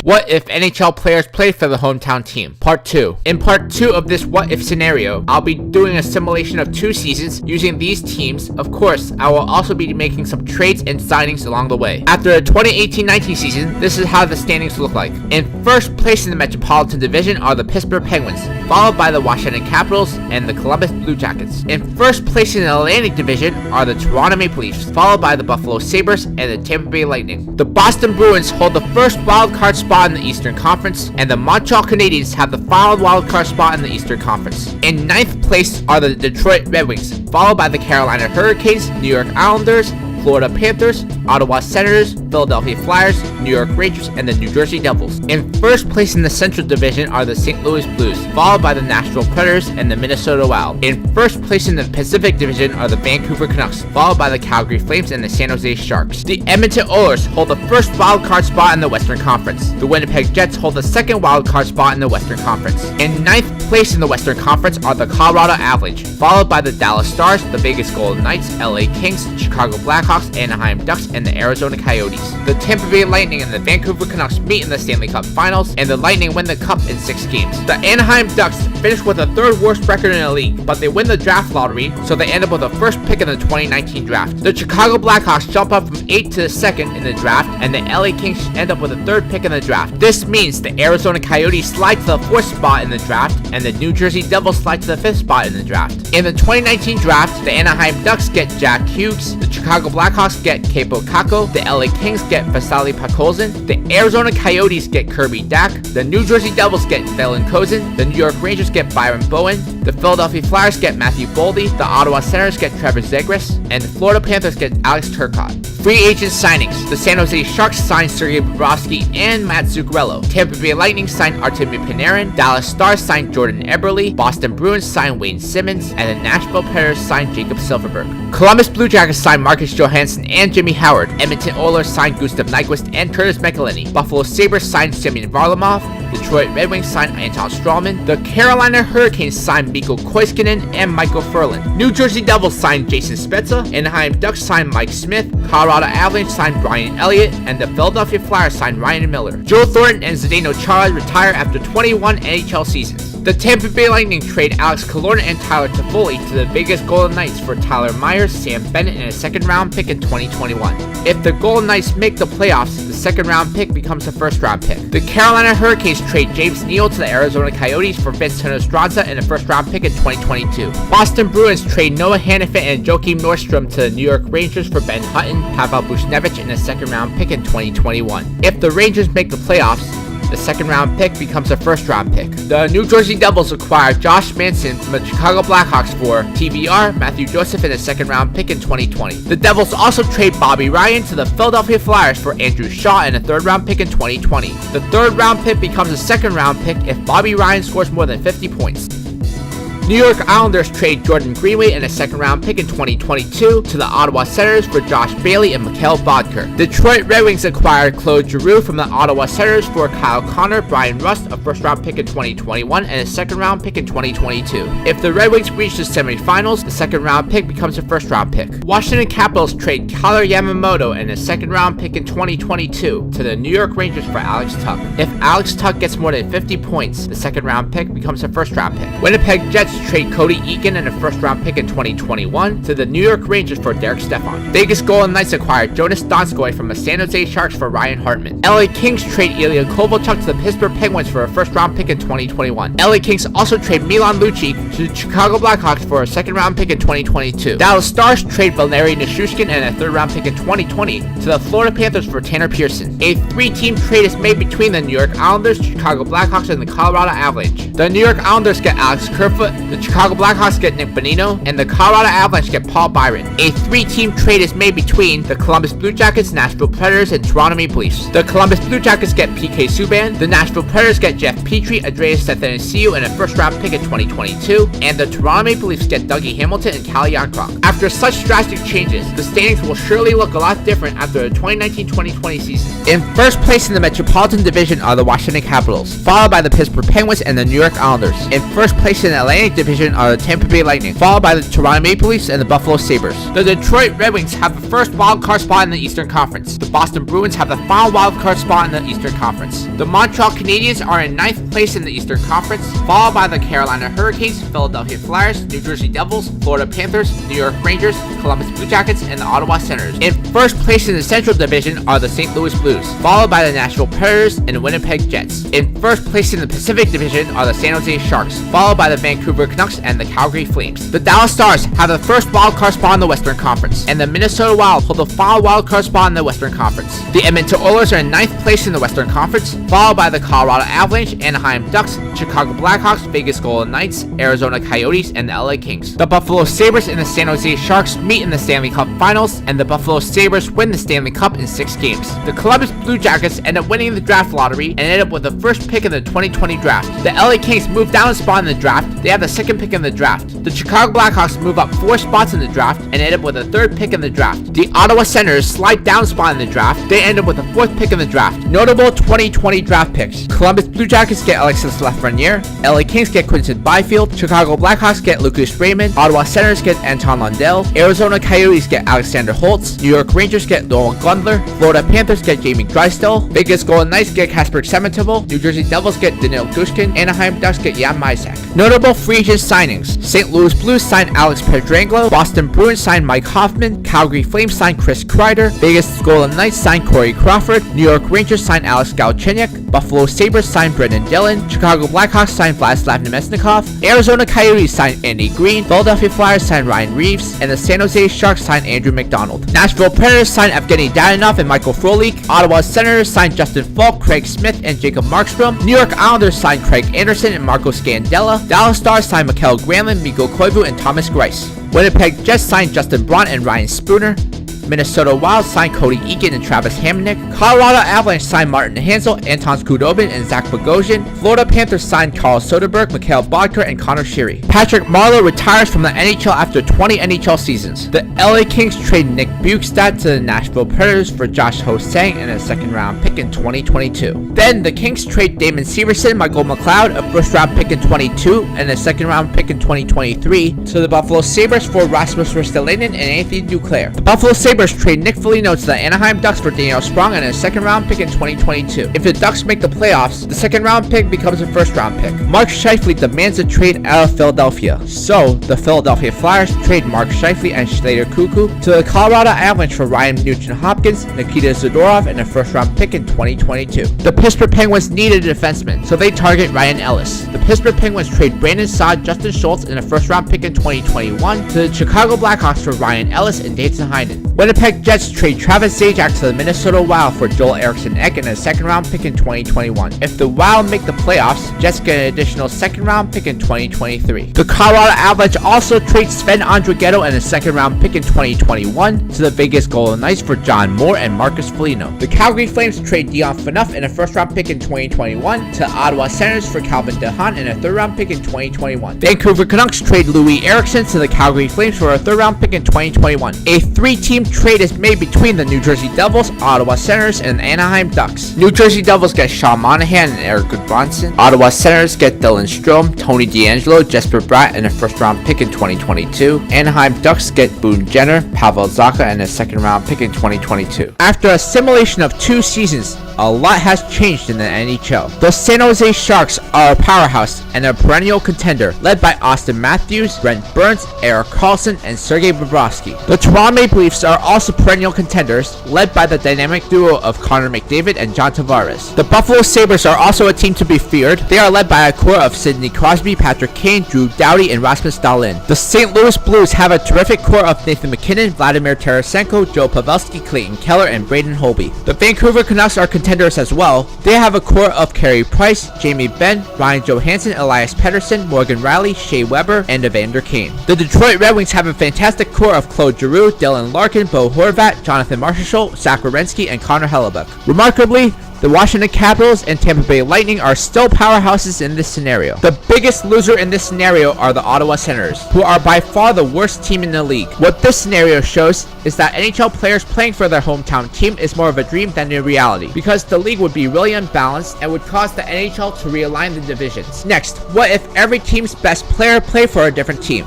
What if NHL players played for the hometown team? Part 2. In part 2 of this what if scenario, I'll be doing a simulation of 2 seasons using these teams. Of course, I will also be making some trades and signings along the way. After the 2018-19 season, this is how the standings look like. In first place in the Metropolitan Division are the Pittsburgh Penguins, followed by the Washington Capitals and the Columbus Blue Jackets. In first place in the Atlantic Division are the Toronto Maple Leafs, followed by the Buffalo Sabres and the Tampa Bay Lightning. The Boston Bruins hold the first wildcard spot in the Eastern Conference, and the Montreal Canadiens have the final wildcard spot in the Eastern Conference. In ninth place are the Detroit Red Wings, followed by the Carolina Hurricanes, New York Islanders, Florida Panthers, Ottawa Senators, Philadelphia Flyers, New York Rangers, and the New Jersey Devils. In first place in the Central Division are the St. Louis Blues, followed by the Nashville Predators and the Minnesota Wild. In first place in the Pacific Division are the Vancouver Canucks, followed by the Calgary Flames and the San Jose Sharks. The Edmonton Oilers hold the first wildcard spot in the Western Conference. The Winnipeg Jets hold the second wildcard spot in the Western Conference. In ninth place in the Western Conference are the Colorado Avalanche, followed by the Dallas Stars, the Vegas Golden Knights, LA Kings, Chicago Blackhawks, Anaheim Ducks, and the Arizona Coyotes. The Tampa Bay Lightning and the Vancouver Canucks meet in the Stanley Cup Finals, and the Lightning win the Cup in 6 games. The Anaheim Ducks finish with the 3rd worst record in the league, but they win the draft lottery, so they end up with the first pick in the 2019 draft. The Chicago Blackhawks jump up from 8th to the 2nd in the draft, and the LA Kings end up with the 3rd pick in the draft. This means the Arizona Coyotes slide to the 4th spot in the draft, and the New Jersey Devils slide to the 5th spot in the draft. In the 2019 draft, the Anaheim Ducks get Jack Hughes, the Chicago Blackhawks get Kaapo Kakko, the LA Kings get Vasily Podkolzin, the Arizona Coyotes get Kirby Dack, the New Jersey Devils get Dylan Kozin, the New York Rangers get Byron Bowen, the Philadelphia Flyers get Matthew Boldy, the Ottawa Senators get Trevor Zegras, and the Florida Panthers get Alex Turcotte. Free agent signings: the San Jose Sharks signed Sergei Bobrovsky and Matt Zuccarello. Tampa Bay Lightning signed Artemi Panarin. Dallas Stars signed Jordan Eberle. Boston Bruins signed Wayne Simmons, and the Nashville Predators signed Jacob Silfverberg. Columbus Blue Jackets signed Marcus Johansson and Jimmy Howard. Edmonton Oilers signed Gustav Nyquist and Curtis McElhinney. Buffalo Sabres signed Semyon Varlamov. Detroit Red Wings signed Anton Strawman. The Carolina Hurricanes signed Mikko Koiskinen and Michael Furlan. New Jersey Devils signed Jason Spezza. Anaheim Ducks signed Mike Smith. Colorado Avalanche signed Brian Elliott, and the Philadelphia Flyers signed Ryan Miller. Joe Thornton and Zdeno Chara retire after 21 NHL seasons. The Tampa Bay Lightning trade Alex Killorn and Tyler Toffoli to the Vegas Golden Knights for Tyler Myers, Sam Bennett, and a 2nd-round pick in 2021. If the Golden Knights make the playoffs, the 2nd-round pick becomes a 1st-round pick. The Carolina Hurricanes trade James Neal to the Arizona Coyotes for Vince Nostranza and a 1st-round pick in 2022. Boston Bruins trade Noah Hannafin and Joakim Nordstrom to the New York Rangers for Ben Hutton, Pavel Buchnevich, and a 2nd-round pick in 2021. If the Rangers make the playoffs, the 2nd-round pick becomes a 1st-round pick. The New Jersey Devils acquire Josh Manson from the Chicago Blackhawks for TVR, Matthew Joseph, and a 2nd-round pick in 2020. The Devils also trade Bobby Ryan to the Philadelphia Flyers for Andrew Shaw and a 3rd-round pick in 2020. The 3rd-round pick becomes a 2nd-round pick if Bobby Ryan scores more than 50 points. New York Islanders trade Jordan Greenway and a 2nd-round pick in 2022 to the Ottawa Senators for Josh Bailey and Mikhail Bodker. Detroit Red Wings acquired Claude Giroux from the Ottawa Senators for Kyle Connor, Brian Rust, a 1st-round pick in 2021, and a 2nd-round pick in 2022. If the Red Wings reach the semifinals, the 2nd-round pick becomes a 1st-round pick. Washington Capitals trade Kailer Yamamoto and a 2nd-round pick in 2022 to the New York Rangers for Alex Tuch. If Alex Tuch gets more than 50 points, the 2nd-round pick becomes a 1st-round pick. Winnipeg Jets trade Cody Eakin and a 1st-round pick in 2021 to the New York Rangers for Derek Stepan. Vegas Golden Knights acquired Jonas Donskoy from the San Jose Sharks for Ryan Hartman. LA Kings trade Ilya Kovalchuk to the Pittsburgh Penguins for a 1st-round pick in 2021. LA Kings also trade Milan Lucic to the Chicago Blackhawks for a 2nd-round pick in 2022. Dallas Stars trade Valeri Nichushkin and a 3rd-round pick in 2020 to the Florida Panthers for Tanner Pearson. A 3-team trade is made between the New York Islanders, Chicago Blackhawks, and the Colorado Avalanche. The New York Islanders get Alex Kerfoot, the Chicago Blackhawks get Nick Bonino, and the Colorado Avalanche get Paul Byron. A 3-team trade is made between the Columbus Blue Jackets, Nashville Predators, and Toronto Maple Leafs. The Columbus Blue Jackets get PK Subban, the Nashville Predators get Jeff Petrie, Andreas Athanasiou, and a 1st-round pick in 2022, and the Toronto Maple Leafs get Dougie Hamilton and Calle Jarnkrok. After such drastic changes, the standings will surely look a lot different after the 2019-2020 season. In first place in the Metropolitan Division are the Washington Capitals, followed by the Pittsburgh Penguins and the New York Islanders. In first place in the Atlantic Division division are the Tampa Bay Lightning, followed by the Toronto Maple Leafs and the Buffalo Sabres. The Detroit Red Wings have the first wildcard spot in the Eastern Conference. The Boston Bruins have the final wildcard spot in the Eastern Conference. The Montreal Canadiens are in 9th place in the Eastern Conference, followed by the Carolina Hurricanes, Philadelphia Flyers, New Jersey Devils, Florida Panthers, New York Rangers, Columbus Blue Jackets, and the Ottawa Senators. In first place in the Central Division are the St. Louis Blues, followed by the Nashville Predators and the Winnipeg Jets. In first place in the Pacific Division are the San Jose Sharks, followed by the Vancouver Canucks and the Calgary Flames. The Dallas Stars have the first wildcard spot in the Western Conference, and the Minnesota Wild hold the final wildcard spot in the Western Conference. The Edmonton Oilers are in 9th place in the Western Conference, followed by the Colorado Avalanche, Anaheim Ducks, Chicago Blackhawks, Vegas Golden Knights, Arizona Coyotes, and the LA Kings. The Buffalo Sabres and the San Jose Sharks meet in the Stanley Cup Finals, and the Buffalo Sabres win the Stanley Cup in 6 games. The Columbus Blue Jackets end up winning the draft lottery and end up with the first pick in the 2020 draft. The LA Kings move down a spot in the draft. They have the 2nd pick in the draft. The Chicago Blackhawks move up 4 spots in the draft and end up with the 3rd pick in the draft. The Ottawa Senators slide down a spot in the draft. They end up with the 4th pick in the draft. Notable 2020 draft picks: Columbus Blue Jackets get Alexis Lafreniere, LA Kings get Quinton Byfield, Chicago Blackhawks get Lucas Raymond, Ottawa Senators get Anton Lundell, Arizona Coyotes get Alexander Holtz, New York Rangers get Nolan Gundler, Florida Panthers get Jamie Drysdale, Vegas Golden Knights get Kasper Semetovo, New Jersey Devils get Daniil Gushkin, Anaheim Ducks get Jan Mysak. Notable free agent signings: St. Louis Blues signed Alex Pietrangelo, Boston Bruins signed Mike Hoffman, Calgary Flames signed Chris Kreider, Vegas Golden Knights signed Corey Crawford, New York Rangers signed Alex Galchenyuk, Buffalo Sabres signed Brendan Dillon, Chicago Blackhawks signed Vladislav Nemesnikov, Arizona Coyotes signed Andy Green, Philadelphia Flyers signed Ryan Reeves, and the San Jose Sharks signed Andrew McDonald. Nashville Predators signed Evgeny Dadonov and Michael Frolik, Ottawa Senators signed Justin Falk, Craig Smith, and Jacob Markstrom, New York Islanders signed Craig Anderson and Marco Scandella, Dallas Stars signed Mikael Granlund, Mikko Koivu, and Thomas Greiss. Winnipeg Jets signed Justin Braun and Ryan Spooner. Minnesota Wild signed Cody Eakin and Travis Hamonic. Colorado Avalanche signed Martin Hansel, Anton Skudobin, and Zach Bogosian. Florida Panthers signed Carl Soderberg, Mikhail Bodker, and Connor Sheary. Patrick Marleau retires from the NHL after 20 NHL seasons. The LA Kings trade Nick Bjugstad to the Nashville Predators for Josh Ho-Sang and a 2nd-round pick in 2022. Then the Kings trade Damon Severson, Michael McLeod, a 1st-round pick in 22 and a 2nd-round pick in 2023 to the Buffalo Sabres for Rasmus Ristolainen and Anthony Duclair. The Buffalo Sabres trade Nick Foligno to the Anaheim Ducks for Daniel Sprong and a 2nd-round pick in 2022. If the Ducks make the playoffs, the 2nd-round pick becomes a 1st-round pick. Mark Scheifele demands a trade out of Philadelphia, so the Philadelphia Flyers trade Mark Scheifele and Slater Cuckoo to the Colorado Avalanche for Ryan Nugent-Hopkins, Nikita Zadorov, and a 1st-round pick in 2022. The Pittsburgh Penguins needed a defenseman, so they target Ryan Ellis. The Pittsburgh Penguins trade Brandon Saad, Justin Schultz, and a 1st-round pick in 2021 to the Chicago Blackhawks for Ryan Ellis and Dayton Heinen. Winnipeg Jets trade Travis Zajac to the Minnesota Wild for Joel Eriksson-Ek and a 2nd-round pick in 2021. If the Wild make the playoffs, Jets get an additional 2nd-round pick in 2023. The Colorado Avalanche also trade Sven Andrighetto and a 2nd-round pick in 2021 to the Vegas Golden Knights for John Moore and Marcus Foligno. The Calgary Flames trade Dion Phaneuf and a 1st-round pick in 2021 to Ottawa Senators for Calvin DeHaan and a 3rd-round pick in 2021. Vancouver Canucks trade Louis Eriksson to the Calgary Flames for a 3rd-round pick in 2021. A 3-team trade is made between the New Jersey Devils, Ottawa Senators, and Anaheim Ducks. New Jersey Devils get Sean Monahan and Eric Goodbronson. Ottawa Senators get Dylan Strome, Tony DeAngelo, Jesper Bratt, and a 1st-round pick in 2022. Anaheim Ducks get Boone Jenner, Pavel Zacha, and a 2nd-round pick in 2022. After a simulation of 2 seasons, a lot has changed in the NHL. The San Jose Sharks are a powerhouse and a perennial contender, led by Austin Matthews, Brent Burns, Erik Karlsson, and Sergei Bobrovsky. The Toronto Maple Leafs are also perennial contenders, led by the dynamic duo of Connor McDavid and John Tavares. The Buffalo Sabres are also a team to be feared. They are led by a core of Sidney Crosby, Patrick Kane, Drew Doughty, and Rasmus Dahlin. The St. Louis Blues have a terrific core of Nathan MacKinnon, Vladimir Tarasenko, Joe Pavelski, Clayton Keller, and Braden Holtby. The Vancouver Canucks are contenders as well. They have a core of Carey Price, Jamie Benn, Ryan Johansson, Elias Pettersson, Morgan Riley, Shea Weber, and Evander Kane. The Detroit Red Wings have a fantastic core of Claude Giroux, Dylan Larkin, Bo Horvat, Jonathan Marchessault, Zach Werenski, and Connor Hellebuck. Remarkably, The Washington Capitals and Tampa Bay Lightning are still powerhouses in this scenario. The biggest loser in this scenario are the Ottawa Senators, who are by far the worst team in the league. What this scenario shows is that NHL players playing for their hometown team is more of a dream than a reality, because the league would be really unbalanced and would cause the NHL to realign the divisions. Next, what if every team's best player played for a different team?